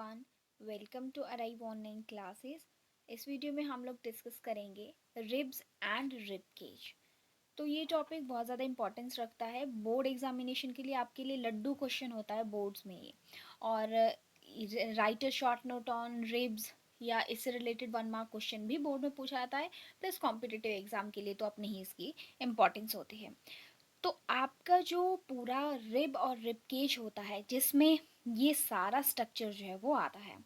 Everyone, welcome to arrive online classes. इस video में हम लोग डिस्कस करेंगे रिब्स एंड रिब केज। तो ये टॉपिक बहुत ज़्यादा इंपॉर्टेंस रखता है बोर्ड एग्जामिनेशन के लिए। आपके लिए लड्डू क्वेश्चन होता है बोर्ड्स में ये। और right a short note on ribs या इससे रिलेटेड 1 मार्क क्वेश्चन भी बोर्ड में पूछा जाता है। प्लस कॉम्पिटिटिव एग्जाम के लिए तो अपनी ही इसकी इम्पोर्टेंस होती है। तो आपका जो पूरा रिब और रिब केज होता है जिसमें ये सारा स्ट्रक्चर जो है वो आता है,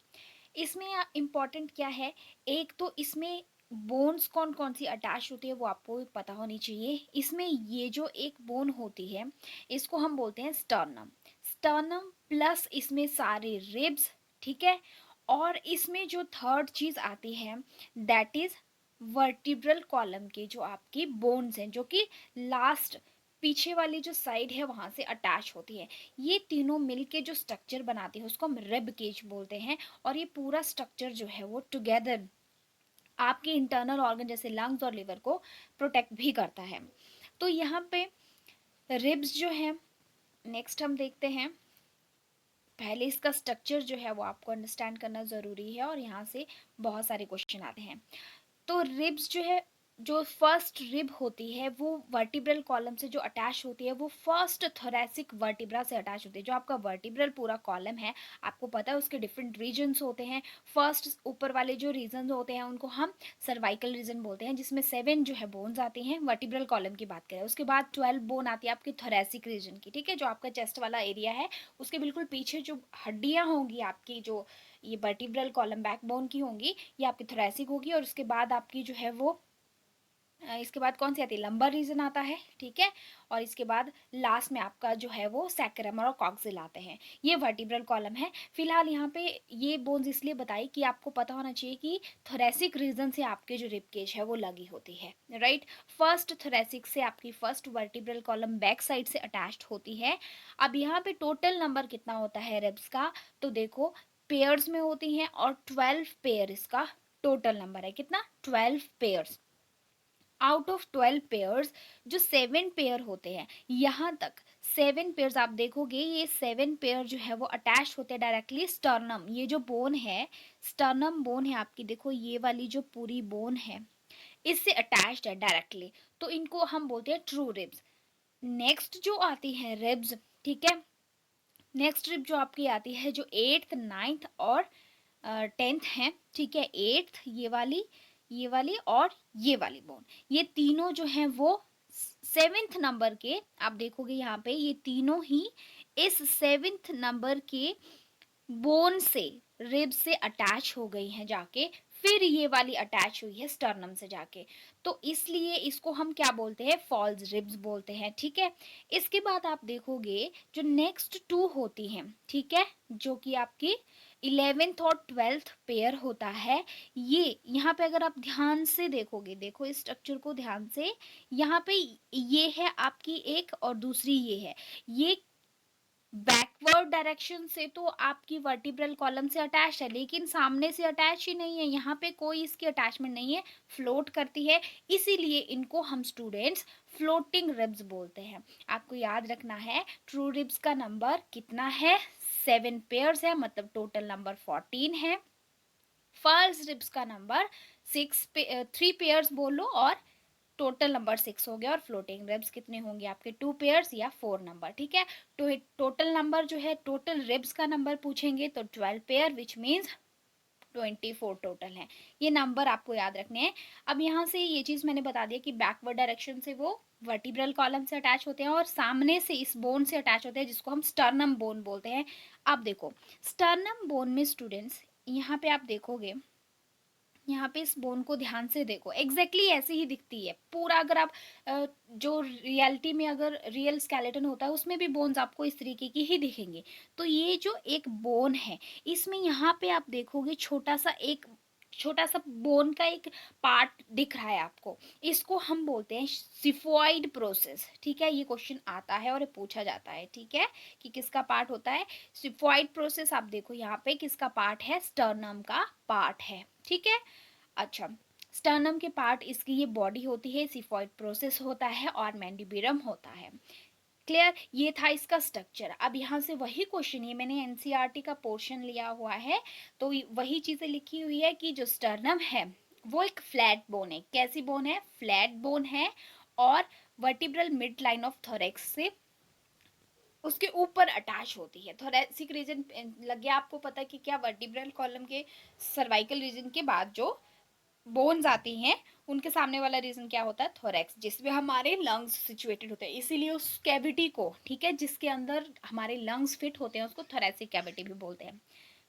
इसमें इम्पॉर्टेंट क्या है, एक तो इसमें बोन्स कौन कौन सी अटैच होती है वो आपको पता होनी चाहिए। इसमें ये जो एक बोन होती है इसको हम बोलते हैं स्टर्नम। स्टर्नम प्लस इसमें सारे रिब्स, ठीक है। और इसमें जो थर्ड चीज आती है दैट इज वर्टिब्रल कॉलम के जो आपकी बोन्स हैं, जो कि लास्ट पीछे वाली जो साइड है वहां से अटैच होती है। ये तीनों मिलके जो स्ट्रक्चर बनाती है उसको हम रिब केज बोलते हैं। और ये पूरा स्ट्रक्चर जो है वो टुगेदर आपके इंटरनल ऑर्गन जैसे लंग्स और लिवर को प्रोटेक्ट भी करता है। तो यहाँ पे रिब्स जो है, नेक्स्ट हम देखते हैं। पहले इसका स्ट्रक्चर जो है वो आपको अंडरस्टैंड करना ज़रूरी है और यहाँ से बहुत सारे क्वेश्चन आते हैं। तो रिब्स जो है, जो फर्स्ट रिब होती है वो वर्टिब्रल कॉलम से जो अटैच होती है वो फर्स्ट थोरेसिक वर्टिब्रा से अटैच होती है। जो आपका वर्टिब्रल पूरा कॉलम है, आपको पता है उसके डिफरेंट रीजन्स होते हैं। फर्स्ट ऊपर वाले जो रीजन होते हैं उनको हम सर्वाइकल रीजन बोलते हैं, जिसमें 7 जो है बोन्स आती हैं वर्टिब्रल कॉलम की बात करें। उसके बाद 12 बोन आती है आपकी थोरेसिक रीजन की, ठीक है, जो आपका चेस्ट वाला एरिया है। उसके बिल्कुल पीछे जो हड्डियां होंगी आपकी, जो ये वर्टिब्रल कॉलम बैकबोन की होंगी, ये आपकी थोरेसिक होगी। और उसके बाद आपकी जो है वो इसके बाद कौन सी आती है, लंबर रीजन आता है, ठीक है। और इसके बाद लास्ट में आपका जो है वो सैक्रम और कॉक्सिल आते हैं। ये वर्टिब्रल कॉलम है। फिलहाल यहाँ पे ये बोन्स इसलिए बताई कि आपको पता होना चाहिए कि थोरेसिक रीजन से आपके जो रिब केज है वो लगी होती है, राइट। फर्स्ट थोरेसिक से आपकी first vertebral column back side से अटैच्ड होती है। अब यहाँ पे टोटल नंबर कितना होता है रिब्स का, तो देखो पेयर्स में होती हैं और 12 पेयर इसका टोटल नंबर है। कितना, 12 पेयर्स। आउट ऑफ 12 पेयर्स जो 7 पेयर होते हैं, यहाँ तक 7 पेयर्स आप देखोगे, ये 7 पेयर जो है वो अटैच होते हैं डायरेक्टली स्टर्नम। ये जो बोन है, स्टर्नम बोन है आपकी, देखो ये वाली जो पूरी बोन है इससे अटैच्ड है डायरेक्टली। तो इनको हम बोलते हैं ट्रू रिब्स। नेक्स्ट जो आती है रिब्स, ठीक है, नेक्स्ट रिब जो आपकी आती है जो 8th 9th और 10th है, ठीक है। 8th ये वाली और ये वाली बोन, ये तीनों जो हैं वो 7th नंबर के, आप देखोगे यहाँ पे ये तीनों ही इस 7th नंबर के बोन से, रिब से अटैच हो गई हैं जाके। फिर ये वाली अटैच हुई है स्टर्नम से जाके। तो इसलिए इसको हम क्या बोलते हैं, फॉल्स रिब्स बोलते हैं, ठीक है। इसके बाद आप देखोगे जो नेक्स्ट 2 होती हैं, ठीक है, जो कि आपकी 11th और 12th पेयर होता है। ये यहाँ पे अगर आप ध्यान से देखोगे, देखो इस स्ट्रक्चर को ध्यान से, यहाँ पे ये है आपकी एक और दूसरी ये है। ये बैकवर्ड डायरेक्शन से तो आपकी वर्टिब्रल कॉलम से अटैच है, लेकिन सामने से अटैच ही नहीं है, यहाँ पे कोई इसकी अटैचमेंट नहीं है, फ्लोट करती है। इसीलिए इनको हम स्टूडेंट्स फ्लोटिंग रिब्स बोलते हैं। आपको याद रखना है ट्रू रिब्स का नंबर कितना है, 7 पेयर्स है, मतलब टोटल नंबर 14 है। फॉल्स रिब्स का नंबर 3 पेयर्स बोलो और टोटल नंबर 6 हो गया। और फ्लोटिंग रिब्स कितने होंगे आपके, 2 पेयर्स या 4 नंबर, ठीक है। तो टोटल नंबर जो है, टोटल रिब्स का नंबर पूछेंगे तो 12 पेयर विच मीन्स 24 टोटल है। ये नंबर आपको याद रखने हैं। अब यहाँ से ये चीज मैंने बता दिया कि बैकवर्ड डायरेक्शन से वो वर्टिब्रल कॉलम से अटैच होते हैं और सामने से इस बोन से अटैच होते हैं जिसको हम स्टर्नम बोन बोलते हैं। अब देखो स्टर्नम बोन में स्टूडेंट्स, यहाँ पे आप देखोगे, यहाँ पे इस बोन को ध्यान से देखो, एग्जैक्टली ऐसे ही दिखती है पूरा। अगर आप जो रियलिटी में अगर रियल स्केलेटन होता है उसमें भी बोन्स आपको इस तरीके की ही दिखेंगे। तो ये जो एक बोन है, इसमें यहाँ पे आप देखोगे छोटा सा बोन का एक पार्ट दिख रहा है आपको, इसको हम बोलते हैं सिफोइड प्रोसेस, ठीक है। ये क्वेश्चन आता है और ये पूछा जाता है, ठीक है, कि किसका पार्ट होता है सिफोइड प्रोसेस। आप देखो यहाँ पे किसका पार्ट है, स्टर्नम का पार्ट है, ठीक है। अच्छा, स्टर्नम के पार्ट, इसकी ये बॉडी होती है, सिफॉइड प्रोसेस होता है और मैंडिब्यूरम होता है। क्लियर, ये था इसका स्ट्रक्चर। अब यहाँ से वही क्वेश्चन, ये मैंने एनसीईआरटी का पोर्शन लिया हुआ है, तो वही चीजें लिखी हुई है कि जो स्टर्नम है वो एक फ्लैट बोन है। कैसी बोन है? फ्लैट बोन है, और vertebral mid line of thorax से उसके ऊपर अटैच होती है। थोरेसिक रीजन लग गया आपको पता कि क्या, वर्टिब्रल कॉलम के सर्वाइकल रीजन के बाद जो बोन्स आती हैं उनके सामने वाला रीजन क्या होता है? थोरेक्स, जिसमें हमारे लंग्स सिचुएटेड होते हैं। इसीलिए उस कैविटी को, ठीक है, जिसके अंदर हमारे लंग्स फिट होते हैं, उसको थोरेसिक कैविटी भी बोलते हैं।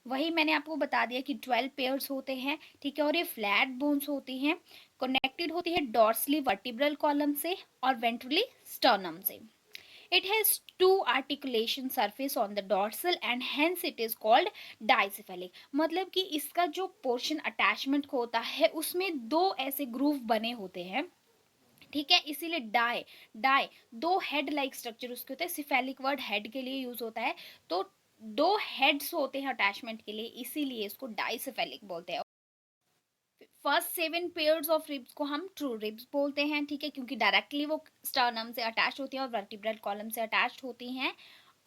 वही मैंने आपको बता दिया कि 12 पेयर्स होते हैं, ठीक है, और ये फ्लैट बोन्स होती हैं, कनेक्टेड होती है डॉर्सली वर्टिब्रल कॉलम से और वेंट्रली स्टर्नम से। It has two articulation surface on the dorsal and hence it is called dicephalic। मतलब कि इसका जो पोर्शन अटैचमेंट को होता है उसमें दो ऐसे ग्रूव बने होते हैं, ठीक है, इसीलिए डाई डाई दो हेड लाइक स्ट्रक्चर उसके होते हैं। सिफेलिक वर्ड हेड के लिए यूज होता है, तो दो हेड्स होते हैं अटैचमेंट के लिए, इसीलिए इसको डाइसेफेलिक बोलते हैं। फर्स्ट 7 पेयर्स ऑफ रिब्स को हम ट्रू रिब्स बोलते हैं, ठीक है, क्योंकि डायरेक्टली वो स्टर्नम से अटैच होती हैं और वर्टिब्रल कॉलम से अटैच होती हैं।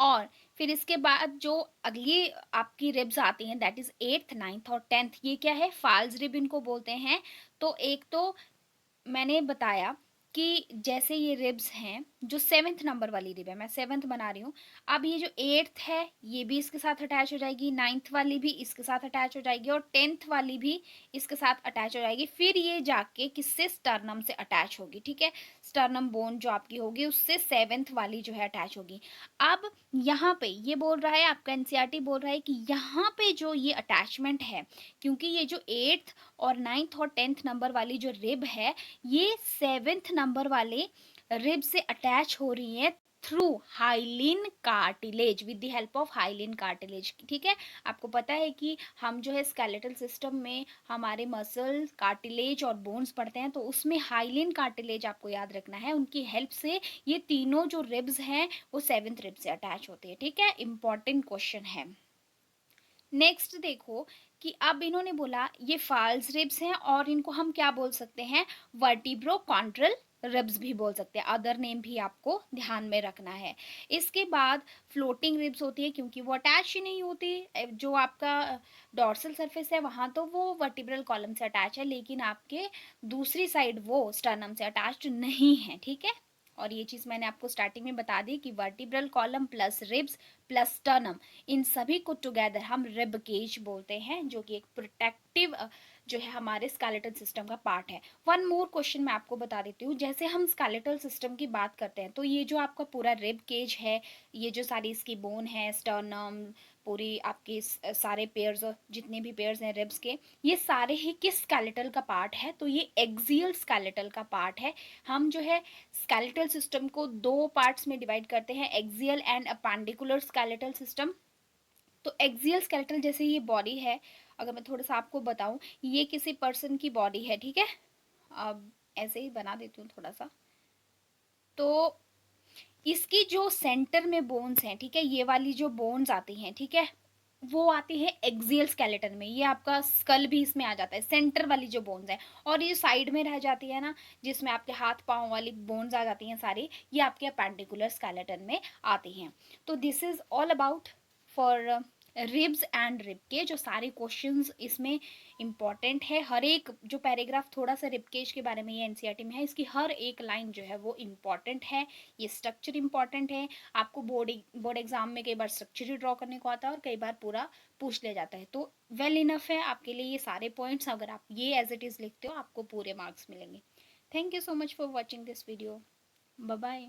और फिर इसके बाद जो अगली आपकी रिब्स आती हैं, दैट इज 8th 9th और 10th, ये क्या है? फाल्स रिब इनको बोलते हैं। तो एक तो मैंने बताया कि जैसे ये रिब्स हैं, जो 7th नंबर वाली रिब है, मैं 7th बना रही हूँ। अब ये जो 8th है ये भी इसके साथ अटैच हो जाएगी, 9th वाली भी इसके साथ अटैच हो जाएगी और 10th वाली भी इसके साथ अटैच हो जाएगी। फिर ये जाके किससे? स्टर्नम से अटैच होगी, ठीक है, स्टर्नम बोन जो आपकी होगी उससे 7th वाली जो है अटैच होगी। अब यहाँ पे ये बोल रहा है, आपका एनसीईआरटी बोल रहा है कि यहाँ पे जो ये अटैचमेंट है, क्योंकि ये जो 8th और 9th और 10th नंबर वाली जो रिब है ये 7th नंबर वाले रिब से अटैच हो रही है through hyaline cartilage, with the help of hyaline cartilage, ठीक है। आपको पता है कि हम जो है स्केलेटल सिस्टम में हमारे मसल, कार्टिलेज और बोन्स पढ़ते हैं, तो उसमें हाइलिन कार्टिलेज आपको याद रखना है, उनकी हेल्प से ये तीनों जो रिब्स हैं वो 7th रिब से अटैच होते हैं, ठीक है। इंपॉर्टेंट क्वेश्चन है। नेक्स्ट देखो कि अब इन्होंने बोला ये फाल्स रिब्स हैं और इनको हम क्या बोल सकते हैं? वर्टिब्रोकॉन्ड्रल रिब्स भी बोल सकते हैं, अदर नेम भी आपको ध्यान में रखना है। इसके बाद फ्लोटिंग रिब्स होती है, क्योंकि वो अटैच ही नहीं होती। जो आपका डॉर्सल सरफेस है वहां तो वो वर्टिब्रल कॉलम से अटैच है, लेकिन आपके दूसरी साइड वो स्टर्नम से अटैच्ड नहीं है, ठीक है। और ये चीज मैंने आपको स्टार्टिंग में बता दी कि vertebral column plus ribs plus sternum, इन सभी को टुगेदर हम रिब केज बोलते हैं, जो कि एक प्रोटेक्टिव जो है हमारे स्केलेटल सिस्टम का पार्ट है। वन मोर क्वेश्चन मैं आपको बता देती हूँ, जैसे हम स्केलेटल सिस्टम की बात करते हैं तो ये जो आपका पूरा रिब केज है, ये जो सारी इसकी बोन है, स्टर्नम, पूरी आपकी सारे पेयर्स, जितने भी पेयर्स हैं रिब्स के, ये सारे ही किस स्केलेटल का पार्ट है? तो ये एक्सियल स्केलेटल का पार्ट है। हम जो है स्केलेटल सिस्टम को दो पार्ट्स में डिवाइड करते हैं, axial and appendicular skeletal system. तो एक्सियल स्केलेटल, जैसे ये बॉडी है, अगर मैं थोड़ा सा आपको बताऊं, ये किसी पर्सन की बॉडी है, ठीक है। अब ऐसे ही बना देती हूँ थोड़ा सा। तो इसकी जो सेंटर में बोन्स हैं, ठीक है, ये वाली जो बोन्स आती हैं, ठीक है, वो आती है एक्सियल स्केलेटन में। ये आपका स्कल भी इसमें आ जाता है, सेंटर वाली जो बोन्स है। और ये साइड में रह जाती है ना, जिसमें आपके हाथ पांव वाली बोन्स आ जाती हैं सारी, ये आपके अपेंडिकुलर स्केलेटन में आती हैं। तो this is all about for ribs and rib के। जो सारे क्वेश्चंस इसमें इंपॉर्टेंट है, हर एक जो पैराग्राफ थोड़ा सा रिबकेज के बारे में ये एनसीईआरटी में है, इसकी हर एक लाइन जो है वो इंपॉर्टेंट है, ये स्ट्रक्चर इंपॉर्टेंट है। आपको बोर्ड एग्जाम में कई बार स्ट्रक्चर ही ड्रॉ करने को आता है और कई बार पूरा पूछ लिया जाता है, तो वेल इनफ है आपके लिए ये सारे पॉइंट्स। अगर आप ये एज इट इज लिखते हो आपको पूरे मार्क्स मिलेंगे। Thank you so much for watching this video. Bye bye.